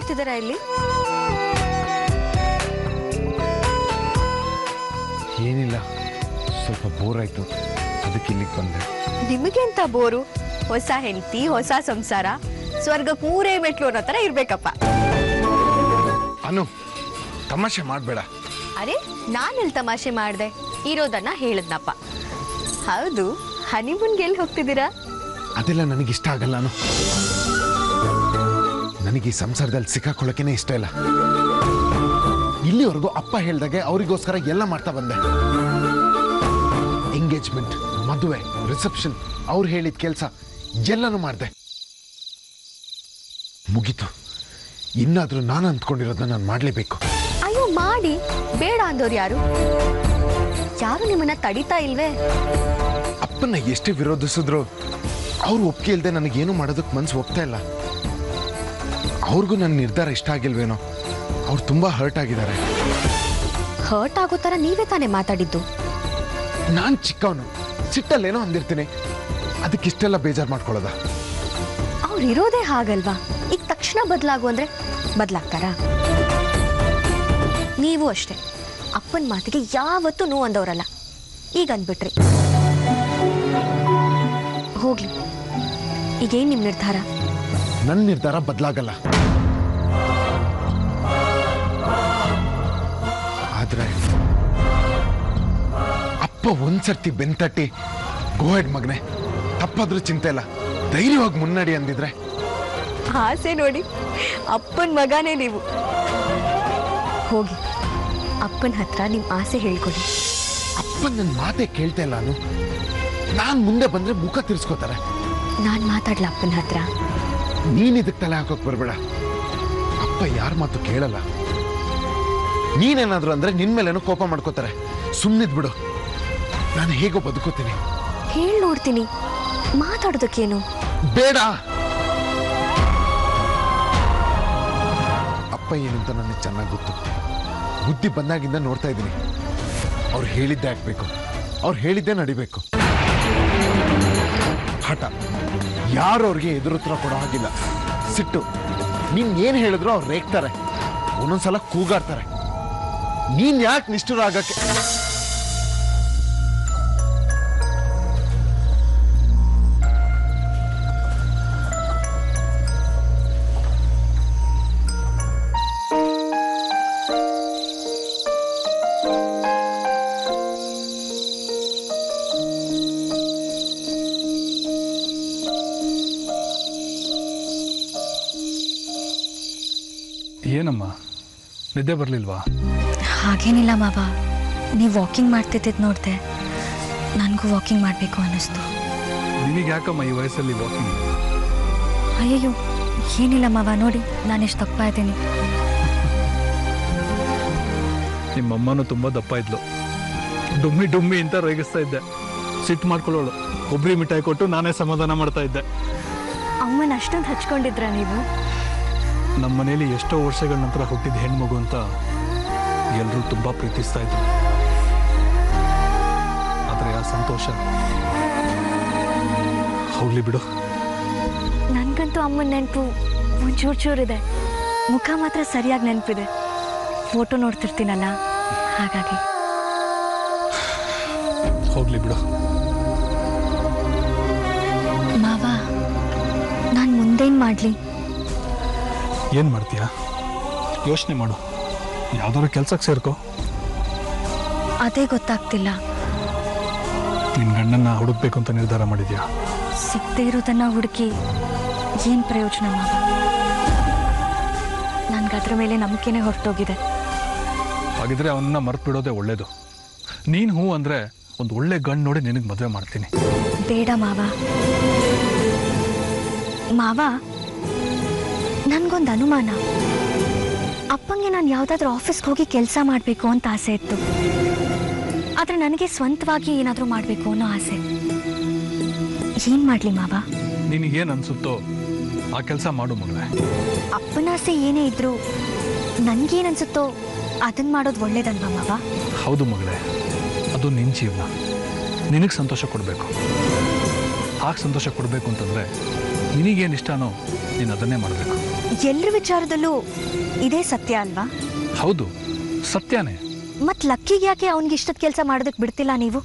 ಮಾಡ್ತಿದ್ದೀರಾ ಇಲ್ಲಿ? ಏನಿಲ್ಲ, ಸ್ವಲ್ಪ ಬೋರ್ ಆಯ್ತು, ಅದಕ್ಕೆ ಇಲ್ಲಿಗೆ ಬಂದೆ. ನಿಮಗೆ ಎಂತ ಬೋರು? ಹೊಸ ಹೆಂಡತಿ, ಹೊಸ ಸಂಸಾರ, ಸ್ವರ್ಗಕ್ಕೆ 3 ಮೆಟ್ಲು ಅನ್ನೋ ತರ ಇರ್ಬೇಕಪ್ಪ. ಅನು, ತಮಾಷೆ ಮಾಡಬೇಡ. ಅರೆ, ನಾನೆಲ್ಲಿ ತಮಾಷೆ ಮಾಡ್ದೆ? ಇರೋದನ್ನ ಹೇಳಿದ್ನಪ್ಪ. ಹೌದು, ಹನಿಮೂನ್ಗೆ ಎಲ್ಲಿ ಹೋಗ್ತಿದ್ದೀರಾ? ಅದೆಲ್ಲ ನನಗಿಷ್ಟ ಆಗಲ್ಲ. ಅನು, ನನಗೆ ಈ ಸಂಸಾರದಲ್ಲಿ ಸಿಕ್ಕಾಕೊಳ್ಳೋಕೆನೇ ಇಷ್ಟ ಇಲ್ಲ. ಇಲ್ಲಿವರೆಗೂ ಅಪ್ಪ ಹೇಳ್ದಾಗೆ ಅವರಿಗೋಸ್ಕರ ಎಲ್ಲ ಮಾಡ್ತಾ ಬಂದೆ. ಎಂಗೇಜ್ಮೆಂಟ್, ಮದುವೆ, ರಿಸೆಪ್ಷನ್, ಅವ್ರು ಹೇಳಿದ ಕೆಲಸ ಎಲ್ಲನೂ ಮಾಡಿದೆ. ಮುಗೀತು. ಇನ್ನಾದ್ರೂ ನಾನು ಅಂದ್ಕೊಂಡಿರೋದನ್ನ ನಾನು ಮಾಡಲೇಬೇಕು. ಅಯ್ಯೋ ಮಾಡಿ, ಬೇಡ ಅಂದವ್ರು ಯಾರು? ಯಾರು ನಿಮ್ಮನ್ನ ತಡಿತಾ ಇಲ್ವೇ? ಅಪ್ಪನ ಎಷ್ಟೇ ವಿರೋಧಿಸಿದ್ರು ಅವ್ರು ಒಪ್ಪಿಗೆ ಇಲ್ಲದೆ ನನಗೇನು ಮಾಡೋದಕ್ಕೆ ಮನಸ್ಸು ಒಪ್ತಾ ಇಲ್ಲ. ಅವ್ರಿಗೂ ನನ್ನ ನಿರ್ಧಾರ ಇಷ್ಟ ಆಗಿಲ್ವೇನೋ. ಅವ್ರು ತುಂಬಾ ಹರ್ಟ್ ಆಗಿದ್ದಾರೆ. ಹರ್ಟ್ ಆಗೋ ತರ ನೀವೇ ತಾನೇ ಮಾತಾಡಿದ್ದು. ನಾನು ಚಿಕ್ಕವನು, ಸಿಟ್ಟಲ್ಲೇನೋ ಅಂದಿರ್ತೀನಿ, ಅದಕ್ಕಿಷ್ಟೆಲ್ಲ ಬೇಜಾರು ಮಾಡ್ಕೊಳ್ಳೋದ? ಅವ್ರು ಇರೋದೇ ಹಾಗಲ್ವಾ? ಈಗ ತಕ್ಷಣ ಬದಲಾಗು ಅಂದ್ರೆ ಬದಲಾಗ್ತಾರಾ? ನೀವು ಅಷ್ಟೇ, ಅಪ್ಪನ ಮಾತಿಗೆ ಯಾವತ್ತೂ ನೋ ಅಂದವರಲ್ಲ. ಈಗ ಅಂದ್ಬಿಟ್ರಿ. ಹೋಗ್ಲಿ, ಈಗೇನ್ ನಿಮ್ ನಿರ್ಧಾರ? ನನ್ನ ನಿರ್ಧಾರ ಬದಲಾಗಲ್ಲ. ಆದ್ರೆ ಅಪ್ಪ ಒಂದ್ಸರ್ತಿ ಬೆಂತಟ್ಟಿ ಗೋಹೆಡ್ ಮಗನೆ, ತಪ್ಪಾದ್ರೂ ಚಿಂತೆ ಇಲ್ಲ, ಧೈರ್ಯವಾಗಿ ಮುನ್ನಡಿ ಅಂದಿದ್ರೆ. ಆಸೆ ನೋಡಿ, ಅಪ್ಪನ ಮಗನೇ ನೀವು. ಹೋಗಿ ಅಪ್ಪನ ಹತ್ರ ನಿಮ್ ಆಸೆ ಹೇಳ್ಕೊಡಿ. ಅಪ್ಪ ನನ್ನ ಮಾತೆ ಕೇಳ್ತಾ ಇಲ್ಲ. ನಾನು ಮುಂದೆ ಬಂದ್ರೆ ಮುಖ ತಿರ್ಸ್ಕೋತಾರೆ. ನಾನ್ ಮಾತಾಡ್ಲ ಅಪ್ಪನ ಹತ್ರ? ನೀನ್ ಇದಕ್ಕೆ ತಲೆ ಹಾಕೋಕ್ ಬರ್ಬೇಡ. ಅಪ್ಪ ಯಾರ ಮಾತು ಕೇಳಲ್ಲ. ನೀನೇನಾದ್ರು ಅಂದ್ರೆ ನಿನ್ ಮೇಲೇನೋ ಕೋಪ ಮಾಡ್ಕೋತಾರೆ. ಸುಮ್ಮನಿದ್ಬಿಡು, ನಾನು ಹೇಗೋ ಬದುಕೋತೀನಿ. ಹೇಳ್ ನೋಡ್ತೀನಿ, ಮಾತಾಡೋದಕ್ಕೇನು? ಬೇಡ. ಅಪ್ಪ ಏನಂತ ನನಗೆ ಚೆನ್ನಾಗಿ ಗೊತ್ತು. ಬುದ್ಧಿ ಬಂದಾಗಿಂದ ನೋಡ್ತಾ ಇದ್ದೀನಿ. ಅವ್ರು ಹೇಳಿದ್ದೇ ಆಗ್ಬೇಕು, ಅವ್ರು ಹೇಳಿದ್ದೇ ನಡಿಬೇಕು. ಹಠ, ಯಾರು ಅವ್ರಿಗೆ ಎದುರುತ್ತರ ಕೊಡೋ ಹಾಗಿಲ್ಲ. ಸಿಟ್ಟು, ನೀನ್ ಏನ್ ಹೇಳಿದ್ರು ಅವ್ರು ರೇಗ್ತಾರೆ, ಒಂದೊಂದ್ಸಲ ಕೂಗಾಡ್ತಾರೆ. ನೀನ್ ಯಾಕೆ ನಿಷ್ಠುರ ಆಗಕ್ಕೆ? ಏನಮ್ಮ, ನಿದ್ದೆ ಬರಲಿಲ್ವಾ? ಹಾಗೇನಿಲ್ಲ ಮಾವ, ನೀವು ವಾಕಿಂಗ್ ಮಾಡ್ತಿದ್ದಿದ್ದು ನೋಡಿದೆ, ನನಗೂ ವಾಕಿಂಗ್ ಮಾಡಬೇಕು ಅನ್ನಿಸ್ತು. ನಿನಗೆ ಯಾಕಮ್ಮ ಈ ವಯಸ್ಸಲ್ಲಿ ವಾಕಿಂಗ್? ಅಯ್ಯಯ್ಯೋ, ಏನಿಲ್ಲ ಮಾವ, ನೋಡಿ ನಾನೆಷ್ಟು ದಪ್ಪ ಇದ್ದೀನಿ. ನಿಮ್ಮಮ್ಮನೂ ತುಂಬ ದಪ್ಪ ಇದ್ಲು. ಡುಮ್ಮಿ ಡುಮ್ಮಿ ಅಂತ ರೇಗಿಸ್ತಾ ಇದ್ದೆ. ಸಿಟ್ಟು ಮಾಡ್ಕೊಳ್ಳೋಳು. ಕೊಬ್ಬರಿ ಮಿಠಾಯಿ ಕೊಟ್ಟು ನಾನೇ ಸಮಾಧಾನ ಮಾಡ್ತಾ ಇದ್ದೆ. ಅಮ್ಮನ ಅಷ್ಟೊಂದು ಹಚ್ಕೊಂಡಿದ್ರ ನೀವು? ನಮ್ಮ ಮನೇಲಿ ಎಷ್ಟೋ ವರ್ಷಗಳ ನಂತರ ಹುಟ್ಟಿದ ಹೆಣ್ಮಗು ಅಂತ ಎಲ್ಲರೂ ತುಂಬ ಪ್ರೀತಿಸ್ತಾ ಇದ್ರು. ಆದರೆ ಆ ಸಂತೋಷ ಹೋಗ್ಲಿ ಬಿಡು. ನನಗಂತೂ ಅಮ್ಮನ ನೆನಪು ಒಂಚೂರು ಚೂರಿದೆ, ಮುಖ ಮಾತ್ರ ಸರಿಯಾಗಿ ನೆನಪಿದೆ. ಫೋಟೋ ನೋಡ್ತಿರ್ತೀನಲ್ಲ, ಹಾಗಾಗಿ. ಹೋಗ್ಲಿ ಬಿಡು. ಮಾವ, ನಾನು ಮುಂದೇನು ಮಾಡಲಿ? ಏನು ಮಾಡ್ತೀಯಾ? ಯೋಚನೆ ಮಾಡು. ಯಾವ್ದಾದ್ರು ಕೆಲ್ಸಕ್ಕೆ ಸೇರ್ಕೋ. ಅದೇ ಗೊತ್ತಾಗ್ತಿಲ್ಲ. ನಿನ್ನ ಗಂಡನ್ನ ಹುಡುಕ್ಬೇಕು ಅಂತ ನಿರ್ಧಾರ ಮಾಡಿದ್ಯಾ? ಸಿಗದೆ ಇರೋದನ್ನ ಹುಡುಕಿ ಏನು ಪ್ರಯೋಜನ ಮಾವ? ನನಗದ್ರ ಮೇಲೆ ನಂಬಿಕೆನೇ ಹೊರಟೋಗಿದೆ. ಹಾಗಿದ್ರೆ ಅವನ್ನ ಮರ್ತು ಬಿಡೋದೇ ಒಳ್ಳೇದು. ನೀನು ಹೂ ಅಂದರೆ ಒಂದು ಒಳ್ಳೆ ಗಂಡು ನೋಡಿ ನಿನಗೆ ಮದುವೆ ಮಾಡ್ತೀನಿ. ಬೇಡ ಮಾವ. ಮಾವ, ನನಗೊಂದು ಅನುಮಾನ. ಅಪ್ಪಂಗೆ ನಾನು ಯಾವುದಾದ್ರೂ ಆಫೀಸ್ಗೆ ಹೋಗಿ ಕೆಲಸ ಮಾಡಬೇಕು ಅಂತ ಆಸೆ ಇತ್ತು, ಆದರೆ ನನಗೆ ಸ್ವಂತವಾಗಿ ಏನಾದರೂ ಮಾಡಬೇಕು ಅನ್ನೋ ಆಸೆ. ಏನು ಮಾಡಲಿ ಮಾವ? ನಿನಗೇನು ಅನಿಸುತ್ತೋ ಆ ಕೆಲಸ ಮಾಡು ಮಗಳೇ. ಅಪ್ಪನ ಆಸೆ ಏನೇ ಇದ್ರೂ ನನಗೇನನ್ಸುತ್ತೋ ಅದನ್ನು ಮಾಡೋದು ಒಳ್ಳೇದಲ್ವಾ ಮಾವ? ಹೌದು ಮಗಳೇ, ಅದು ನಿನ್ನ ಜೀವನ. ನಿನಗೆ ಸಂತೋಷ ಕೊಡಬೇಕು. ಹಾಗೆ ಸಂತೋಷ ಕೊಡಬೇಕು ಅಂತಂದರೆ ನಿನಗೇನು ಇಷ್ಟನೋ ನೀನು ಅದನ್ನೇ ಮಾಡಬೇಕು. ಎಲ್ಲರ ವಿಚಾರದಲ್ಲೂ ಇದೇ ಸತ್ಯ ಅಲ್ವಾ? ಹೌದು, ಸತ್ಯನೇ. ಮತ್ ಲಕ್ಕಿಗೆ ಯಾಕೆ ಅವನಿಗೆ ಇಷ್ಟದ ಕೆಲಸ ಮಾಡೋದಕ್ಕೆ ಬಿಡ್ತಿಲ್ಲ ನೀವು?